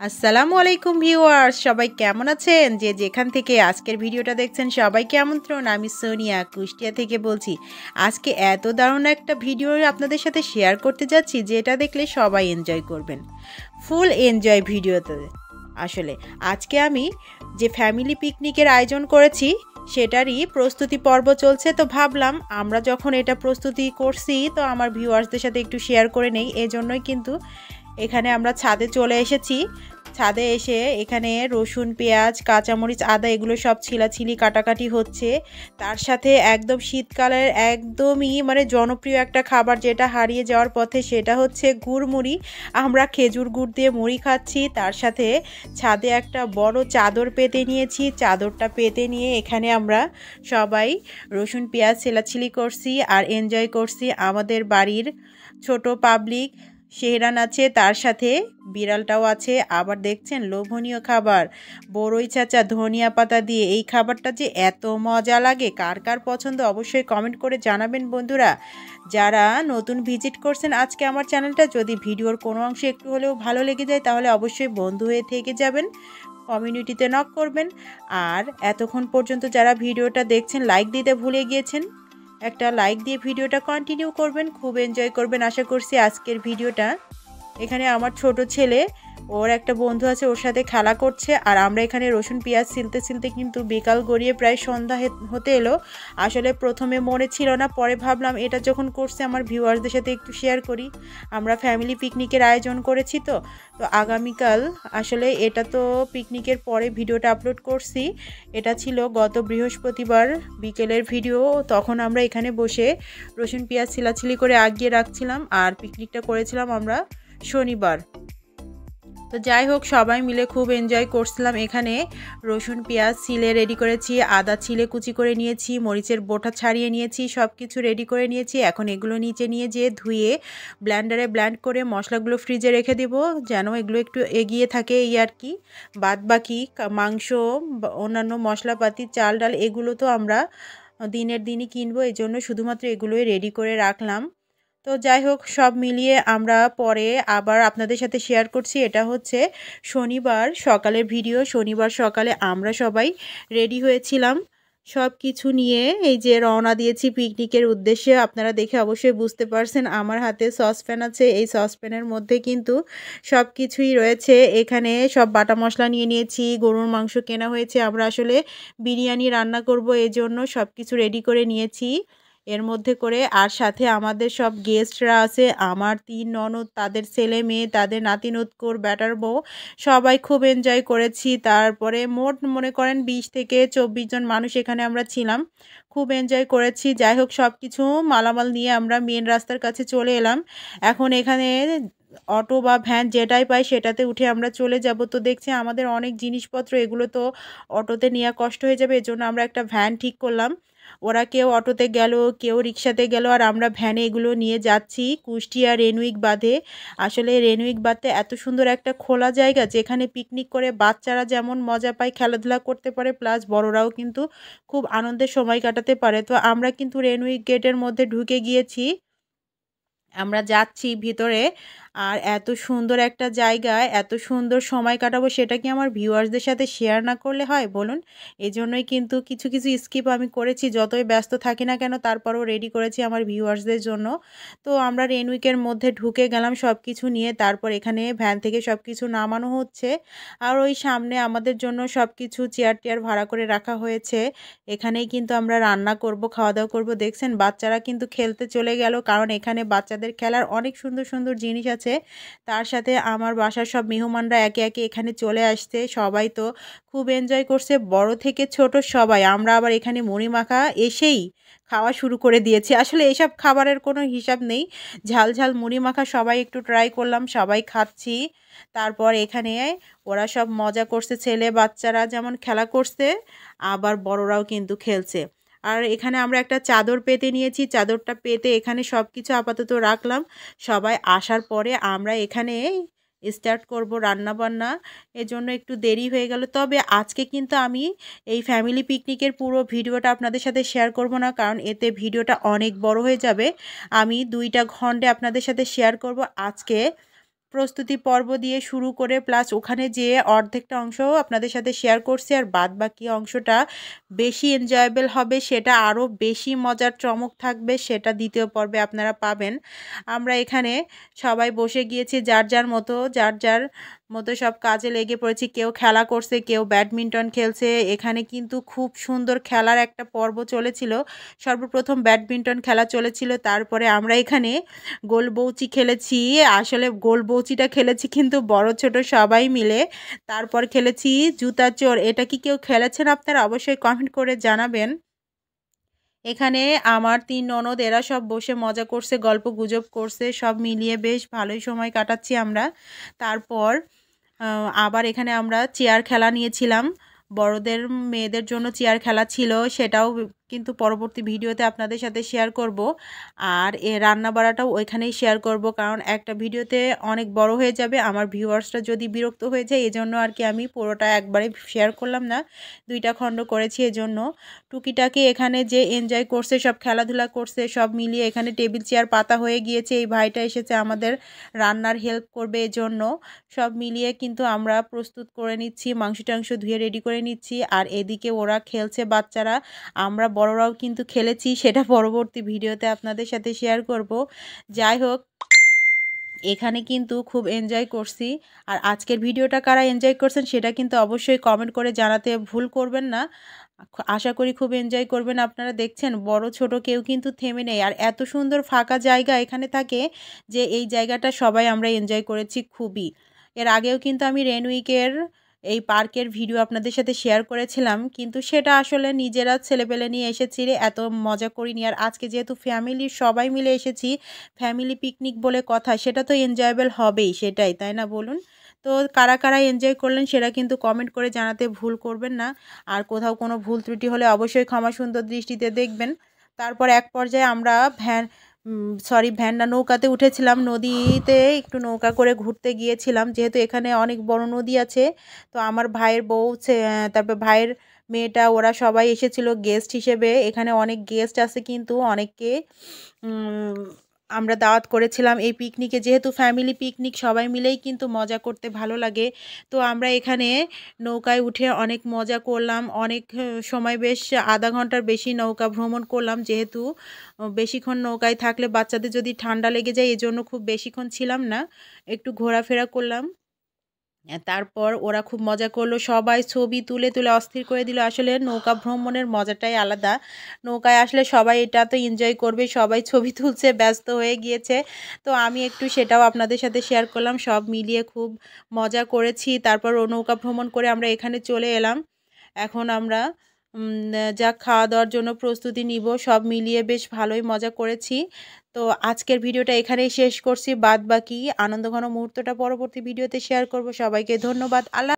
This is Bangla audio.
আসসালামু আলাইকুম ভিউয়ার্স, সবাই কেমন আছেন? যে যেখান থেকে আজকের ভিডিওটা দেখছেন সবাইকে আমন্ত্রণ। আমি সোনিয়া কুষ্টিয়া থেকে বলছি। আজকে এত দারুণ একটা ভিডিও আপনাদের সাথে শেয়ার করতে যাচ্ছি, যেটা দেখলে সবাই এনজয় করবেন। ফুল এনজয় ভিডিওতে। আসলে আজকে আমি যে ফ্যামিলি পিকনিকের আয়োজন করেছি সেটারই প্রস্তুতি পর্ব চলছে, তো ভাবলাম আমরা যখন এটা প্রস্তুতি করছি তো আমার ভিউয়ার্সদের সাথে একটু শেয়ার করে নেই। এজন্যই কিন্তু এখানে আমরা ছাদে চলে এসেছি। ছাদে এসে এখানে রসুন, পেঁয়াজ, কাঁচামরিচ, আদা এগুলো সব ছিলাছিলি কাটাকাটি হচ্ছে। তার সাথে একদম শীতকালের একদমই জনপ্রিয় একটা খাবার যেটা হারিয়ে যাওয়ার পথে, সেটা হচ্ছে গুড়মুড়ি। আমরা খেজুর গুড় দিয়ে মুড়ি খাচ্ছি। তার সাথে ছাদে একটা বড় চাদর পেতে নিয়েছি। চাদরটা পেতে নিয়ে এখানে আমরা সবাই রসুন পেঁয়াজ ছেলাছিলি করছি আর এনজয় করছি। আমাদের বাড়ির ছোট পাবলিক শেহরান আছে, তার সাথে বিড়ালটাও আছে। আবার দেখছেন লোভনীয় খাবার বড়ই চাচা ধনিয়া পাতা দিয়ে। এই খাবারটা যে এত মজা লাগে, কার কার পছন্দ অবশ্যই কমেন্ট করে জানাবেন বন্ধুরা। যারা নতুন ভিজিট করছেন আজকে আমার চ্যানেলটা, যদি ভিডিওর কোনো অংশে একটু হলেও ভালো লেগে যায় তাহলে অবশ্যই বন্ধু হয়ে থেকে যাবেন, কমিউনিটিতে নক করবেন। আর এতক্ষণ পর্যন্ত যারা ভিডিওটা দেখছেন লাইক দিতে ভুলে গিয়েছেন, একটা লাইক দিয়ে ভিডিওটা কন্টিনিউ করবেন। খুব এনজয় করবেন আশা করছি আজকের ভিডিওটা। এখানে আমার ছোট ছেলে, ওর একটা বন্ধু আছে, ওর সাথে খেলা করছে। আর আমরা এখানে রসুন পেঁয়াজ ছিলতে ছিলতে কিন্তু বিকাল গড়িয়ে প্রায় সন্ধ্যা হতে এলো। আসলে প্রথমে মনে ছিল না, পরে ভাবলাম এটা যখন করছে আমার ভিউয়ার্সদের সাথে একটু শেয়ার করি। আমরা ফ্যামিলি পিকনিকের আয়োজন করেছি তো আগামীকাল, আসলে এটা তো পিকনিকের পরে ভিডিওটা আপলোড করছি। এটা ছিল গত বৃহস্পতিবার বিকেলের ভিডিও। তখন আমরা এখানে বসে রসুন পেঁয়াজ ছিলাছিলি করে আগিয়ে রাখছিলাম, আর পিকনিকটা করেছিলাম আমরা শনিবার। তো যাই হোক, সবাই মিলে খুব এনজয় করছিলাম। এখানে রসুন পেঁয়াজ ছিলে রেডি করেছি, আদা ছিলে কুচি করে নিয়েছি, মরিচের বোটা ছাড়িয়ে নিয়েছি, সব কিছু রেডি করে নিয়েছি। এখন এগুলো নিচে নিয়ে যেয়ে ধুয়ে ব্লেন্ডারে ব্লেন্ড করে মশলাগুলো ফ্রিজে রেখে দেবো, যেন এগুলো একটু এগিয়ে থাকে এই আর কি। বাদ বাকি মাংস, অন্যান্য মশলাপাতি, চাল ডাল এগুলো তো আমরা দিনের দিনই কিনবো, এই জন্য শুধুমাত্র এগুলোই রেডি করে রাখলাম। তো যাই হোক, সব মিলিয়ে আমরা পরে আবার আপনাদের সাথে শেয়ার করছি। এটা হচ্ছে শনিবার সকালের ভিডিও। শনিবার সকালে আমরা সবাই রেডি হয়েছিলাম সব কিছু নিয়ে, এই যে রওনা দিয়েছি পিকনিকের উদ্দেশ্যে। আপনারা দেখে অবশ্যই বুঝতে পারছেন আমার হাতে সসপ্যান আছে। এই সসপ্যানের মধ্যে কিন্তু সব কিছুই রয়েছে। এখানে সব বাটা মশলা নিয়ে নিয়েছি, গরুর মাংস কেনা হয়েছে, আমরা আসলে বিরিয়ানি রান্না করব, এজন্য সব কিছু রেডি করে নিয়েছি এর মধ্যে করে। আর সাথে আমাদের সব গেস্টরা আছে, আমার 3 ননদ, তাদের ছেলে মেয়ে, তাদের নাতি নতকুর, ব্যাটার বউ, সবাই খুব এনজয় করেছি। তারপরে মোট মনে করেন 20 থেকে 24 জন মানুষ এখানে আমরা ছিলাম, খুব এনজয় করেছি। যাই হোক, সব কিছু মালামাল নিয়ে আমরা মেন রাস্তার কাছে চলে এলাম। এখন এখানে অটো বা ভ্যান যেটাই পাই সেটাতে উঠে আমরা চলে যাব। তো দেখছি আমাদের অনেক জিনিসপত্র, এগুলো তো অটোতে নেওয়া কষ্ট হয়ে যাবে, এজন্য আমরা একটা ভ্যান ঠিক করলাম। ওরা কেউ অটোতে গেল, কেউ রিক্সাতে গেল, আর আমরা ভ্যানে এগুলো নিয়ে যাচ্ছি কুষ্টিয়া রেনউইক বাঁধে। আসলে রেনউইক বাঁধে এত সুন্দর একটা খোলা জায়গা, যেখানে পিকনিক করে বাচ্চারা যেমন মজা পায়, খেলাধুলা করতে পারে, প্লাস বড়রাও কিন্তু খুব আনন্দের সময় কাটাতে পারে। তো আমরা কিন্তু রেনউইক গেটের মধ্যে ঢুকে গিয়েছি, আমরা যাচ্ছি ভিতরে। আর এত সুন্দর একটা জায়গায় এত সুন্দর সময় কাটাবো, সেটা কি আমার ভিউয়ার্সদের সাথে শেয়ার না করলে হয় বলুন? এজন্যই কিন্তু কিছু কিছু স্কিপ আমি করেছি, যতই ব্যস্ত থাকি না কেন তারপরও রেডি করেছি আমার ভিউয়ার্সদের জন্য। তো আমরা রেনউইকের মধ্যে ঢুকে গেলাম সব কিছু নিয়ে। তারপর এখানে ভ্যান থেকে সব কিছু নামানো হচ্ছে, আর ওই সামনে আমাদের জন্য সব কিছু চেয়ার টেয়ার ভাড়া করে রাখা হয়েছে। এখানেই কিন্তু আমরা রান্না করব, খাওয়া দাওয়া করব। দেখছেন বাচ্চারা কিন্তু খেলতে চলে গেল, কারণ এখানে বাচ্চাদের খেলার অনেক সুন্দর সুন্দর জিনিস আছে। তার সাথে আমার বাসার সব মেহমানরা একে একে এখানে চলে আসছে, সবাই তো খুব এনজয় করছে, বড় থেকে ছোট সবাই। আমরা আবার এখানে মুড়ি মাখা এসেই খাওয়া শুরু করে দিয়েছি। আসলে এসব খাবারের কোনো হিসাব নেই, ঝাল ঝাল মুড়ি মাখা সবাই একটু ট্রাই করলাম, সবাই খাচ্ছি। তারপর এখানে ওরা সব মজা করছে, ছেলে বাচ্চারা যেমন খেলা করছে, আবার বড়রাও কিন্তু খেলছে। আর এখানে আমরা একটা চাদর পেতে নিয়েছি, চাদরটা পেতে এখানে সব কিছু আপাতত রাখলাম। সবাই আসার পরে আমরা এখানে স্টার্ট করব রান্না বান্না, এজন্য একটু দেরি হয়ে গেল। তবে আজকে কিন্তু আমি এই ফ্যামিলি পিকনিকের পুরো ভিডিওটা আপনাদের সাথে শেয়ার করব না, কারণ এতে ভিডিওটা অনেক বড় হয়ে যাবে। আমি 2টা খণ্ডে আপনাদের সাথে শেয়ার করব। আজকে প্রস্তুতি পর্ব দিয়ে শুরু করে প্লাস ওখানে যেয়ে অর্ধেকটা অংশ আপনাদের সাথে শেয়ার করছি, আর বাদ বাকি অংশটা বেশি এনজয়েবল হবে, সেটা আরও বেশি মজার চমক থাকবে, সেটা দ্বিতীয় পর্বে আপনারা পাবেন। আমরা এখানে সবাই বসে গিয়েছি যার যার মতো সব কাজে লেগে পড়েছি, কেউ খেলা করছে, কেউ ব্যাডমিন্টন খেলছে। এখানে কিন্তু খুব সুন্দর খেলার একটা পর্ব চলেছিল। সর্বপ্রথম ব্যাডমিন্টন খেলা চলেছিল, তারপরে আমরা এখানে গোল বউচি খেলেছি। আসলে গোল বউচিটা খেলেছি কিন্তু বড় ছোট সবাই মিলে। তারপর খেলেছি জুতা চোর। এটা কি কেউ খেলেছেন আপনারা? অবশ্যই কমেন্ট করে জানাবেন। এখানে আমার ৩ ননদ এরা সব বসে মজা করছে, গল্প গুজব করছে, সব মিলিয়ে বেশ ভালোই সময় কাটাচ্ছি আমরা। তারপর আবার এখানে আমরা চেয়ার খেলা নিয়েছিলাম। বড়দের মেয়েদের জন্য চেয়ার খেলা ছিল, সেটাও কিন্তু পরবর্তী ভিডিওতে আপনাদের সাথে শেয়ার করব। আর রান্না বাড়াটাও ওইখানেই শেয়ার করব, কারণ একটা ভিডিওতে অনেক বড় হয়ে যাবে, আমার ভিউয়ার্সরা যদি বিরক্ত হয়ে যায়, এজন্য আর কি আমি পুরোটা একবারে শেয়ার করলাম না, 2টা খণ্ড করেছি। এজন্য টুকিটাকি এখানে যে এনজয় করছে, সব খেলাধুলা করছে, সব মিলিয়ে এখানে টেবিল চেয়ার পাতা হয়ে গিয়েছে। এই ভাইটা এসেছে আমাদের রান্নার হেল্প করবে, এজন্য সব মিলিয়ে কিন্তু আমরা প্রস্তুত করে নিচ্ছি, মাংস টাংস ধুয়ে রেডি করে নিচ্ছি। আর এদিকে ওরা খেলছে বাচ্চারা, আমরা বড়রাও কিন্তু খেলেছি, সেটা পরবর্তী ভিডিওতে আপনাদের সাথে শেয়ার করব। যাই হোক, এখানে কিন্তু খুব এনজয় করছি। আর আজকের ভিডিওটা কারা এনজয় করছেন সেটা কিন্তু অবশ্যই কমেন্ট করে জানাতে ভুল করবেন না। আশা করি খুব এনজয় করবেন। আপনারা দেখছেন বড় ছোট কেউ কিন্তু থেমে নেই, আর এত সুন্দর ফাঁকা জায়গা এখানে থাকে যে এই জায়গাটা সবাই আমরা এনজয় করেছি খুবই। এর আগেও কিন্তু আমি রেনউইকের এই পার্কের ভিডিও আপনাদের সাথে শেয়ার করেছিলাম, কিন্তু সেটা আসলে নিজেরা ছেলেপেলে নিয়ে এসেছি, এত মজা করিনি। আর আজকে যেহেতু ফ্যামিলির সবাই মিলে এসেছি, ফ্যামিলি পিকনিক বলে কথা, সেটা তো এনজয়েবল হবেই, সেটাই তাই না বলুন? তো কারা কারা এনজয় করলেন সেটা কিন্তু কমেন্ট করে জানাতে ভুল করবেন না। আর কোথাও কোনো ভুল ত্রুটি হলে অবশ্যই ক্ষমা সুন্দর দৃষ্টিতে দেখবেন। তারপর এক পর্যায়ে আমরা ভ্যান না, নৌকাতে উঠেছিলাম। নদীতে একটু নৌকা করে ঘুরতে গিয়েছিলাম, যেহেতু এখানে অনেক বড় নদী আছে। তো আমার ভাইয়ের বউ, তারপর ভাইয়ের মেয়েটা, ওরা সবাই এসেছিল গেস্ট হিসেবে। এখানে অনেক গেস্ট আছে, কিন্তু অনেককে আমরা দাওয়াত করেছিলাম এই পিকনিকে। যেহেতু ফ্যামিলি পিকনিক, সবাই মিলেই কিন্তু মজা করতে ভালো লাগে। তো আমরা এখানে নৌকায় উঠে অনেক মজা করলাম, অনেক সময়, বেশ আধা ঘন্টার বেশি নৌকা ভ্রমণ করলাম। যেহেতু বেশিক্ষণ নৌকায় থাকলে বাচ্চাদের যদি ঠান্ডা লেগে যায়, এজন্য খুব বেশিক্ষণ ছিলাম না, একটু ঘোরাফেরা করলাম। তারপর ওরা খুব মজা করলো, সবাই ছবি তুলে তুলে অস্থির করে দিল। আসলে নৌকা ভ্রমণের মজাটাই আলাদা। নৌকায় আসলে সবাই এটা তো এনজয় করবে, সবাই ছবি তুলছে, ব্যস্ত হয়ে গিয়েছে। তো আমি একটু সেটাও আপনাদের সাথে শেয়ার করলাম। সব মিলিয়ে খুব মজা করেছি। তারপর ও নৌকা ভ্রমণ করে আমরা এখানে চলে এলাম। এখন আমরা যা খাওয়া দাওয়ার জন্য প্রস্তুতি নিব। সব মিলিয়ে বেশ ভালোই মজা করেছি। তো আজকের ভিডিওটা এখানেই শেষ করছি, বাদ বাকি আনন্দঘন মুহূর্তটা পরবর্তী ভিডিওতে শেয়ার করব। সবাইকে ধন্যবাদ। আল্লাহ।